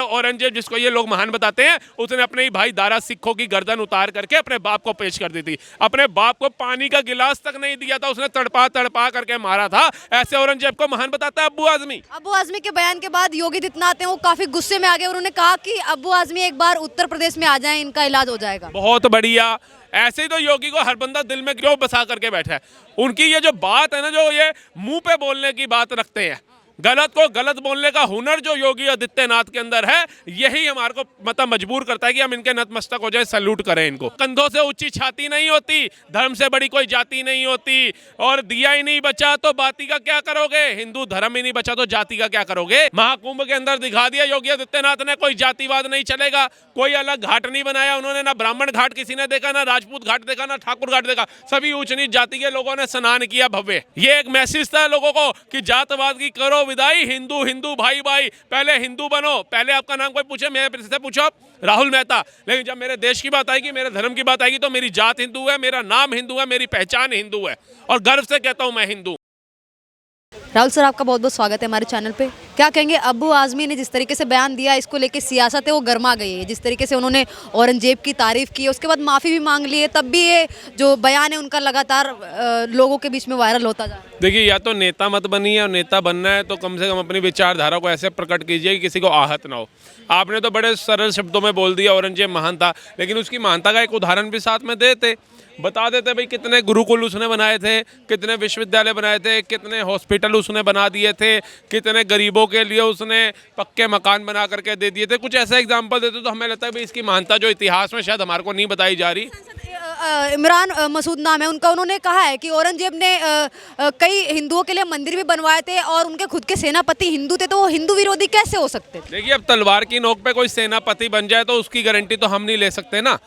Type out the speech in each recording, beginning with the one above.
औरंगजेब जिसको ये लोग महान बताते हैं, उसने अपने ही भाई दारा सिखों की गर्दन उतार करके अपने बाप को पेश कर दी थी। अपने बाप को पानी का गिलास तक नहीं दिया था, उसने तड़पा तड़पा करके मारा था। ऐसे औरंगजेब को महान बताता है अब्बू आजमी। अब्बू आजमी के बयान के बाद योगी आदित्यनाथ हैं वो काफी गुस्से में आ गए। उन्होंने कहा कि अब्बू आजमी एक बार उत्तर प्रदेश में आ जाएं, इनका इलाज हो जाएगा। बहुत बढ़िया। ऐसे ही तो योगी को हर बंदा दिल में क्यों बसा करके बैठा है। उनकी ये जो बात है ना, जो ये मुंह पे बोलने की बात रखते हैं, गलत को गलत बोलने का हुनर जो योगी आदित्यनाथ के अंदर है, यही हमारे को मतलब मजबूर करता है कि हम इनके नतमस्तक हो जाए, सैल्यूट करें इनको। कंधों से ऊंची छाती नहीं होती, धर्म से बड़ी कोई जाति नहीं होती। और दिया ही नहीं बचा तो बाती का क्या करोगे, हिंदू धर्म ही नहीं बचा तो जाति का क्या करोगे। महाकुंभ के अंदर दिखा दिया योगी आदित्यनाथ ने, कोई जातिवाद नहीं चलेगा, कोई अलग घाट नहीं बनाया उन्होंने। ना ब्राह्मण घाट किसी ने देखा, ना राजपूत घाट देखा, ना ठाकुर घाट देखा, सभी ऊंच नीच जाति के लोगों ने स्नान किया भव्य। ये एक मैसेज था लोगों को कि जातवाद की करो विदाई, हिंदू हिंदू भाई भाई, पहले हिंदू बनो। पहले आपका नाम कोई पूछे, मेरे से पूछो राहुल मेहता, लेकिन जब मेरे देश की बात आएगी, मेरे धर्म की बात आएगी, तो मेरी जात हिंदू है, मेरा नाम हिंदू है, मेरी पहचान हिंदू है, और गर्व से कहता हूं मैं हिंदू। राहुल सर, आपका बहुत बहुत स्वागत है हमारे चैनल पे। क्या कहेंगे, अब्बू आजमी ने जिस तरीके से बयान दिया, इसको लेके सियासत है वो गर्मा गई है। जिस तरीके से उन्होंने औरंगजेब की तारीफ की, उसके बाद माफ़ी भी मांग ली है, तब भी ये जो बयान है उनका लगातार लोगों के बीच में वायरल होता जा रहा है। देखिए, या तो नेता मत बनिए, और नेता बनना है तो कम से कम अपनी विचारधारा को ऐसे प्रकट कीजिए कि किसी को आहत ना हो। आपने तो बड़े सरल शब्दों में बोल दिया औरंगजेब महान था, लेकिन उसकी महानता का एक उदाहरण भी साथ में देते, बता देते भाई कितने गुरुकुल उसने बनाए थे, कितने विश्वविद्यालय बनाए थे, कितने हॉस्पिटल उसने बना दिए थे, कितने गरीबों के लिए उसने पक्के मकान बना करके दे दिए थे। कुछ ऐसा एग्जाम्पल देते तो हमें लगता है भाई इसकी महानता जो इतिहास में शायद हमारे को नहीं बताई जा रही। इमरान मसूद नाम है उनका, उन्होंने कहा है कि औरंगजेब ने कई हिंदुओं के लिए मंदिर भी बनवाए थे और उनके खुद के सेनापति हिंदू थे, तो वो हिंदू विरोधी कैसे हो सकते थे। देखिए, अब तलवार की नोक पे कोई सेनापति बन जाए तो उसकी गारंटी तो हम नहीं ले सकते ना।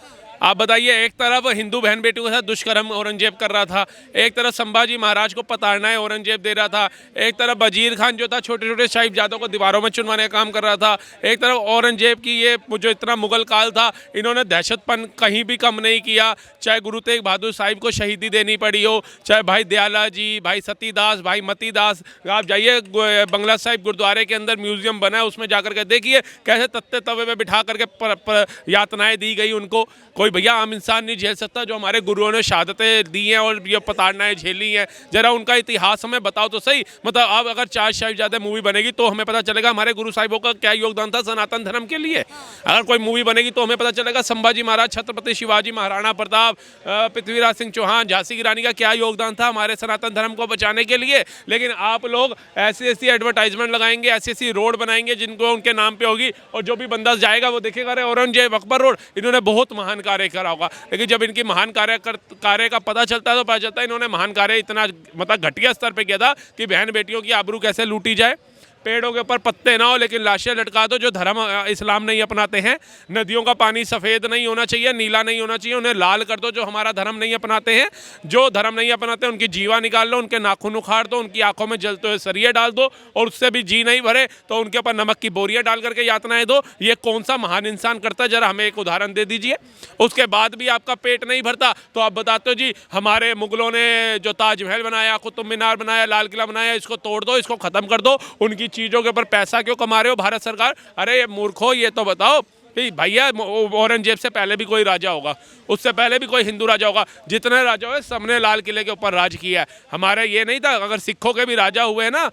आप बताइए, एक तरफ हिंदू बहन बेटियों के साथ दुष्कर्म औरंगजेब कर रहा था, एक तरफ संभाजी महाराज को प्रताड़नाएं औरंगजेब दे रहा था, एक तरफ वजीर खान जो था छोटे छोटे साहिबजादों को दीवारों में चुनवाने का काम कर रहा था, एक तरफ औरंगजेब की ये जो इतना मुगल काल था, इन्होंने दहशतपन कहीं भी कम नहीं किया। चाहे गुरु तेग बहादुर साहिब को शहीदी देनी पड़ी हो, चाहे भाई दयाला जी, भाई सतीदास, भाई मतीदास। आप जाइए बंगला साहिब गुरुद्वारे के अंदर म्यूजियम बना है, उसमें जाकर के देखिए कैसे तत्ते तवे में बिठा करके यातनाएं दी गई उनको। कोई भैया आम इंसान नहीं झेल सकता जो हमारे गुरुओं ने शहादतें दी हैं और ये प्रताड़नाएं झेली हैं। जरा उनका इतिहास हमें बताओ तो सही। मतलब अब अगर 4 साहिबजादे मूवी बनेगी तो हमें पता चलेगा हमारे गुरु साहिबों का क्या योगदान था सनातन धर्म के लिए। अगर कोई मूवी बनेगी तो हमें पता चलेगा संभाजी महाराज, छत्रपति शिवाजी, महाराणा प्रताप, पृथ्वीराज सिंह चौहान, झांसी की रानी का क्या योगदान था हमारे सनातन धर्म को बचाने के लिए। लेकिन आप लोग ऐसी ऐसी एडवर्टाइजमेंट लगाएंगे, ऐसी ऐसी रोड बनाएंगे जिनको उनके नाम पे होगी, और जो भी बंदा जाएगा वो देखेगा अरे औरंगजेब अकबर रोड, इन्होंने बहुत महान कार्य करा होगा। लेकिन जब इनकी महान कार्य का पता चलता है तो पता चलता है इन्होंने महान कार्य इतना मतलब घटिया स्तर पे किया था कि बहन बेटियों की आबरू कैसे लूटी जाए। पेड़ों के ऊपर पत्ते ना हो लेकिन लाशें लटका दो, जो धर्म इस्लाम नहीं अपनाते हैं। नदियों का पानी सफ़ेद नहीं होना चाहिए, नीला नहीं होना चाहिए, उन्हें लाल कर दो जो हमारा धर्म नहीं अपनाते हैं। जो धर्म नहीं अपनाते उनकी जीवा निकाल लो, उनके नाखून उखाड़ दो, उनकी आंखों में जलते हुए सरिये डाल दो, और उससे भी जी नहीं भरे तो उनके ऊपर नमक की बोरियां डाल करके यातनाएं दो। ये कौन सा महान इंसान करता है, जरा हमें एक उदाहरण दे दीजिए। उसके बाद भी आपका पेट नहीं भरता तो आप बताते हो जी हमारे मुगलों ने जो ताजमहल बनाया, कुतुब मीनार बनाया, लाल किला बनाया, इसको तोड़ दो, इसको ख़त्म कर दो। उनकी चीज़ों के ऊपर पैसा क्यों कमा रहे हो भारत सरकार। अरे मूर्खो, ये तो बताओ कि भैया औरंगजेब से पहले भी कोई राजा होगा, उससे पहले भी कोई हिंदू राजा होगा। जितने राजा हुए सबने लाल किले के ऊपर राज किया है। हमारे ये नहीं था, अगर सिखों के भी राजा हुए ना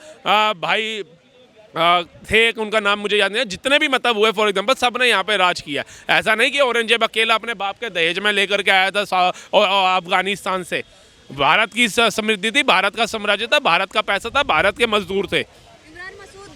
भाई थे, उनका नाम मुझे याद नहीं है, जितने भी मतलब हुए फॉर एग्जांपल सबने यहाँ पे राज किया। ऐसा नहीं कि औरंगजेब अकेला अपने बाप के दहेज में लेकर के आया था अफगानिस्तान से। भारत की समृद्धि थी, भारत का साम्राज्य था, भारत का पैसा था, भारत के मजदूर थे।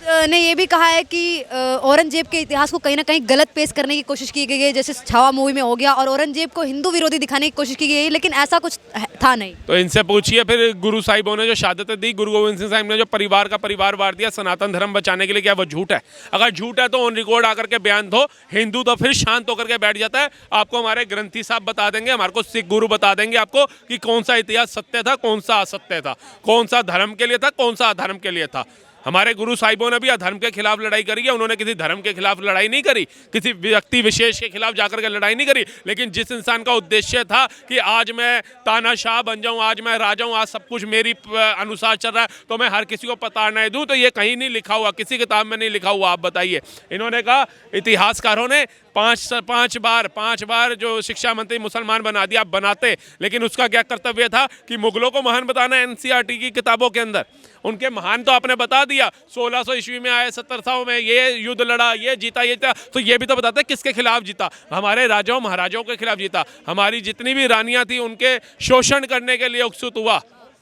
ने ये भी कहा है कि औरंगजेब के इतिहास को कहीं ना कहीं गलत पेश करने की कोशिश की गई है, जैसे छावा मूवी में हो गया, और औरंगजेब को हिंदू विरोधी दिखाने की कोशिश की गई है, लेकिन ऐसा कुछ था नहीं। तो इनसे पूछिए फिर, गुरु साहिबों ने जो शहादतें दी, गुरु गोविंद सिंह साहिब ने जो परिवार का परिवार वार दिया सनातन धर्म बचाने के लिए, क्या वो झूठ है? अगर झूठ है तो ऑन रिकॉर्ड आकर के बयान दो। हिंदू तो फिर शांत होकर के बैठ जाता है। आपको हमारे ग्रंथी साहब बता देंगे, हमारे को सिख गुरु बता देंगे आपको कि कौन सा इतिहास सत्य था, कौन सा असत्य था, कौन सा धर्म के लिए था, कौन सा अधर्म के लिए था। हमारे गुरु साहिबों ने भी अधर्म के खिलाफ लड़ाई करी है, उन्होंने किसी धर्म के खिलाफ लड़ाई नहीं करी, किसी व्यक्ति विशेष के खिलाफ जाकर के लड़ाई नहीं करी। लेकिन जिस इंसान का उद्देश्य था कि आज मैं तानाशाह बन जाऊं, आज मैं राजा हूं, आज सब कुछ मेरी अनुसार चल रहा है, तो मैं हर किसी को पताड़ना दूं, तो ये कहीं नहीं लिखा हुआ, किसी किताब में नहीं लिखा हुआ। आप बताइए। इन्होंने कहा, इतिहासकारों ने पांच बार जो शिक्षा मंत्री मुसलमान बना दिया। आप बनाते, लेकिन उसका क्या कर्तव्य था कि मुगलों को महान बताना एनसीईआरटी की किताबों के अंदर। उनके महान तो आपने बता दिया, 1600 ईस्वी में आए, 1700 में ये युद्ध लड़ा, ये जीता, ये जीता, तो ये भी तो बताते किसके खिलाफ जीता। हमारे राजाओं महाराजाओं के खिलाफ जीता। हमारी जितनी भी रानियां थी उनके शोषण करने के लिए उकसुत हुआ।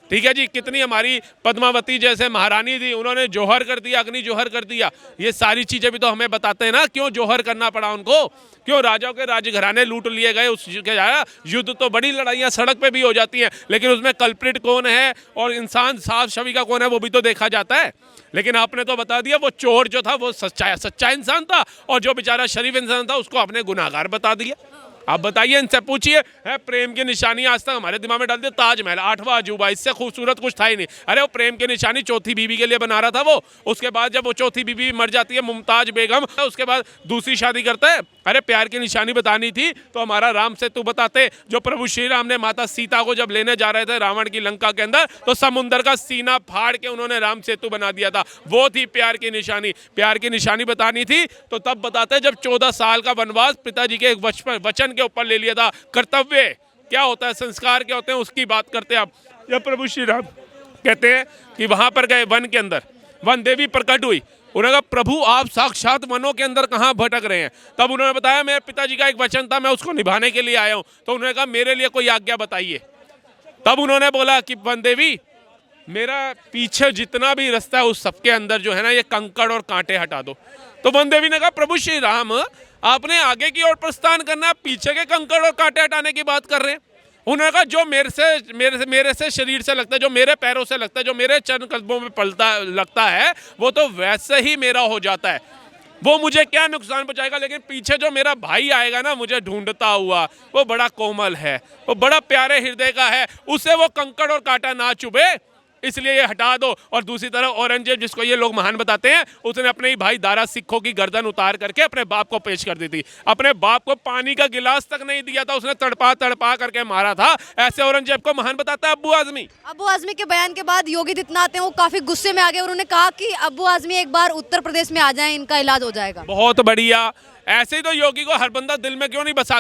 ठीक है जी। कितनी हमारी पद्मावती जैसे महारानी थी, उन्होंने जौहर कर दिया, अग्नि जौहर कर दिया। ये सारी चीजें भी तो हमें बताते हैं ना, क्यों जौहर करना पड़ा उनको, क्यों राजाओं के राजघराने लूट लिए गए। उस युद्ध तो बड़ी लड़ाइयाँ सड़क पे भी हो जाती हैं, लेकिन उसमें कल्प्रिट कौन है और इंसान साफ छवि का कौन है, वो भी तो देखा जाता है। लेकिन आपने तो बता दिया, वो चोर जो था वो सच्चा इंसान था, और जो बेचारा शरीफ इंसान था उसको आपने गुनाहगार बता दिया। आप बताइए, इनसे पूछिए, है प्रेम की निशानी आज तक हमारे दिमाग में डाल दिया ताजमहल, 8वां अजूबा, इससे खूबसूरत कुछ था ही नहीं। अरे वो प्रेम की निशानी चौथी बीवी के लिए बना रहा था वो। उसके बाद जब वो चौथी बीवी मर जाती है, मुमताज बेगम, उसके बाद दूसरी शादी करता है। अरे प्यार की निशानी बतानी थी तो हमारा राम सेतु बताते, जो प्रभु श्री राम ने माता सीता को जब लेने जा रहे थे रावण की लंका के अंदर, तो समुद्र का सीना फाड़ के उन्होंने राम सेतु बना दिया था। वो थी प्यार की निशानी। प्यार की निशानी बतानी थी तो तब बताते जब 14 साल का वनवास पिताजी के एक वचन के ऊपर ले लिया था। कर्तव्य क्या होता है, संस्कार क्या होते हैं, उसकी बात करते हैं आप। जब प्रभु श्री राम कहते हैं कि वहां पर गए वन के अंदर, वन देवी प्रकट हुई, उन्होंने कहा प्रभु आप साक्षात वनों के अंदर कहाँ भटक रहे हैं। तब उन्होंने बताया मेरे पिताजी का एक वचन था, मैं उसको निभाने के लिए आया हूँ। तो उन्होंने कहा मेरे लिए कोई आज्ञा बताइए। तब उन्होंने बोला कि वन देवी, मेरा पीछे जितना भी रास्ता है उस सबके अंदर जो है ना ये कंकड़ और कांटे हटा दो। तो वन देवी ने कहा प्रभु श्री राम आपने आगे की ओर प्रस्थान करना है, पीछे के कंकड़ और कांटे हटाने की बात कर रहे हैं। उन्होंने कहा जो मेरे से शरीर से लगता है, जो मेरे पैरों से लगता है, जो मेरे चरण कदमों में लगता है, वो तो वैसे ही मेरा हो जाता है, वो मुझे क्या नुकसान पहुंचाएगा। लेकिन पीछे जो मेरा भाई आएगा ना मुझे ढूंढता हुआ, वो बड़ा कोमल है, वो बड़ा प्यारे हृदय का है, उसे वो कंकड़ और कांटा ना चुभे, इसलिए ये हटा दो। और दूसरी तरफ औरंगजेब, जिसको ये लोग महान बताते हैं, उसने अपने ही भाई दारा सिखों की गर्दन उतार करके अपने बाप को पेश कर दी थी। अपने बाप को पानी का गिलास तक नहीं दिया था, उसने तड़पा करके मारा था। ऐसे औरंगजेब को महान बताता है अब्बू आजमी। अब्बू आजमी के बयान के बाद योगी आदित्यनाथ हैं वो काफी गुस्से में आ गए। उन्होंने कहा कि अब्बू आजमी एक बार उत्तर प्रदेश में आ जाएं, इनका इलाज हो जाएगा। बहुत बढ़िया। ऐसे ही तो योगी को हर बंदा दिल में क्यों बसा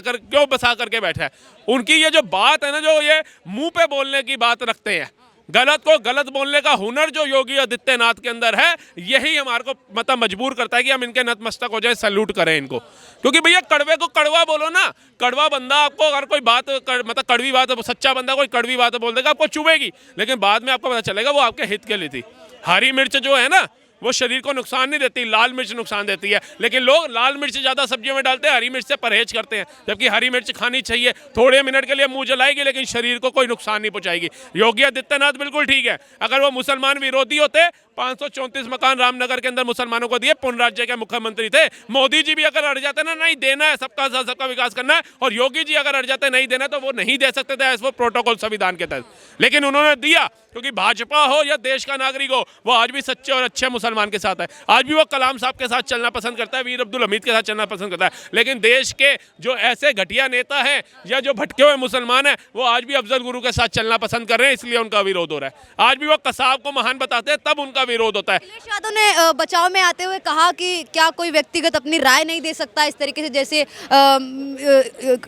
करके बैठा है। उनकी ये जो बात है ना, जो ये मुंह पे बोलने की बात रखते हैं, गलत को गलत बोलने का हुनर जो योगी आदित्यनाथ के अंदर है, यही हमारे को मतलब मजबूर करता है कि हम इनके नतमस्तक हो जाए, सैल्यूट करें इनको। क्योंकि भैया कड़वे को कड़वा बोलो ना, कड़वा बंदा आपको अगर कोई बात मतलब कड़वी बात, सच्चा बंदा कोई कड़वी बात बोल देगा आपको चुभेगी, लेकिन बाद में आपको पता चलेगा वो आपके हित के लिए थी। हरी मिर्च जो है ना वो शरीर को नुकसान नहीं देती, लाल मिर्च नुकसान देती है। लेकिन लोग लाल मिर्च ज़्यादा सब्जियों में डालते हैं, हरी मिर्च से परहेज करते हैं, जबकि हरी मिर्च खानी चाहिए। थोड़े मिनट के लिए मुंह जलाएगी लेकिन शरीर को कोई नुकसान नहीं पहुंचाएगी। योगी आदित्यनाथ बिल्कुल ठीक है। अगर वो मुसलमान विरोधी होते, 534 मकान रामनगर के अंदर मुसलमानों को दिए, पूर्ण राज्य के मुख्यमंत्री थे। मोदी जी भी अगर अड़ जाते ना, नहीं देना है, सबका साथ सबका विकास करना है, और योगी जी अगर अड़ जाते नहीं देना, तो वो नहीं दे सकते थे एज वो प्रोटोकॉल संविधान के तहत। लेकिन उन्होंने दिया, क्योंकि भाजपा हो या देश का नागरिक हो, वो आज भी सच्चे और अच्छे मुसलमान के साथ है। आज भी वो कलाम साहब के साथ चलना पसंद करता है, वीर अब्दुल हमीद के साथ चलना पसंद करता है। लेकिन देश के जो ऐसे घटिया नेता हैं या जो भटके हुए मुसलमान हैं, वो आज भी अफजल गुरु के साथ चलना पसंद कर रहे हैं, इसलिए उनका विरोध हो रहा है। आज भी वो कसाब को महान बताते हैं, तब उनका विरोध होता है। अखिलेश यादव ने बचाव में आते हुए कहा कि क्या कोई व्यक्तिगत अपनी राय नहीं दे सकता इस तरीके से, जैसे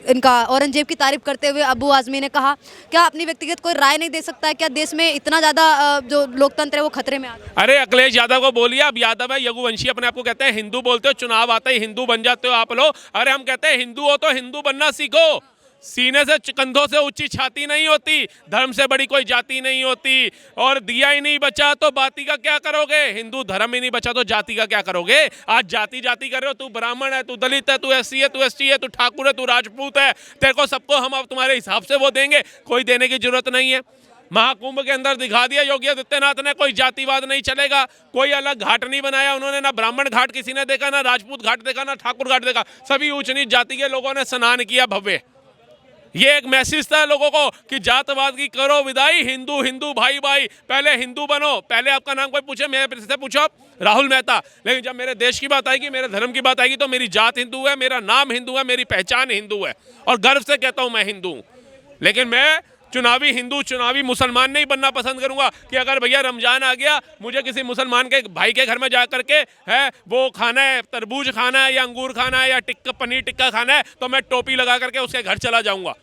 इनका औरंगजेब की तारीफ करते हुए अब्बू आजमी ने कहा, क्या अपनी व्यक्तिगत कोई राय नहीं दे सकता है? क्या देश में इतना ज़्यादा जो लोकतंत्र है वो खतरे में आ गया? अरे अखिलेश यादव को बोलिए, आप यादव है, यदुवंशी अपने आप को कहते हैं, हिंदू बोलते हो, चुनाव आते ही हिंदू बन जाते हो आप लोग। अरे हम कहते हैं हिंदू हो तो हिंदू बनना सीखो। सीने से कंधों से ऊंची छाती नहीं होती, धर्म से बड़ी कोई जाति नहीं होती, और दिया ही नहीं बचा तो बाती का क्या करोगे। हिंदू धर्म ही नहीं बचा तो जाति का क्या करोगे। आज जाति जाति कर रहे हो, तू ब्राह्मण है, तू दलित है, तू एससी है, तू एसटी है, तू ठाकुर है, तू राजपूत है, तेरे को सबको हम अब तुम्हारे हिसाब से वो देंगे, कोई देने की जरूरत नहीं है। महाकुंभ के अंदर दिखा दिया योगी आदित्यनाथ ने, कोई जातिवाद नहीं चलेगा, कोई अलग घाट नहीं बनाया उन्होंने, ना ब्राह्मण घाट किसी ने देखा, ना राजपूत घाट देखा, ना ठाकुर घाट देखा, सभी ऊंच नीच जाति के लोगों ने स्नान किया भव्य। ये एक मैसेज था लोगों को कि जातवाद की करो विदाई, हिंदू हिंदू भाई भाई, पहले हिंदू बनो। पहले आपका नाम कोई पूछे, मेरे से पूछो आप, राहुल मेहता। लेकिन जब मेरे देश की बात आएगी, मेरे धर्म की बात आएगी, तो मेरी जात हिंदू है, मेरा नाम हिंदू है, मेरी पहचान हिंदू है, और गर्व से कहता हूं मैं हिंदू हूं। लेकिन मैं चुनावी हिंदू, चुनावी मुसलमान नहीं बनना पसंद करूंगा कि अगर भैया रमजान आ गया, मुझे किसी मुसलमान के भाई के घर में जा करके है वो खाना है, तरबूज खाना है या अंगूर खाना है या टिक्का पनीर टिक्का खाना है, तो मैं टोपी लगा करके उसके घर चला जाऊंगा।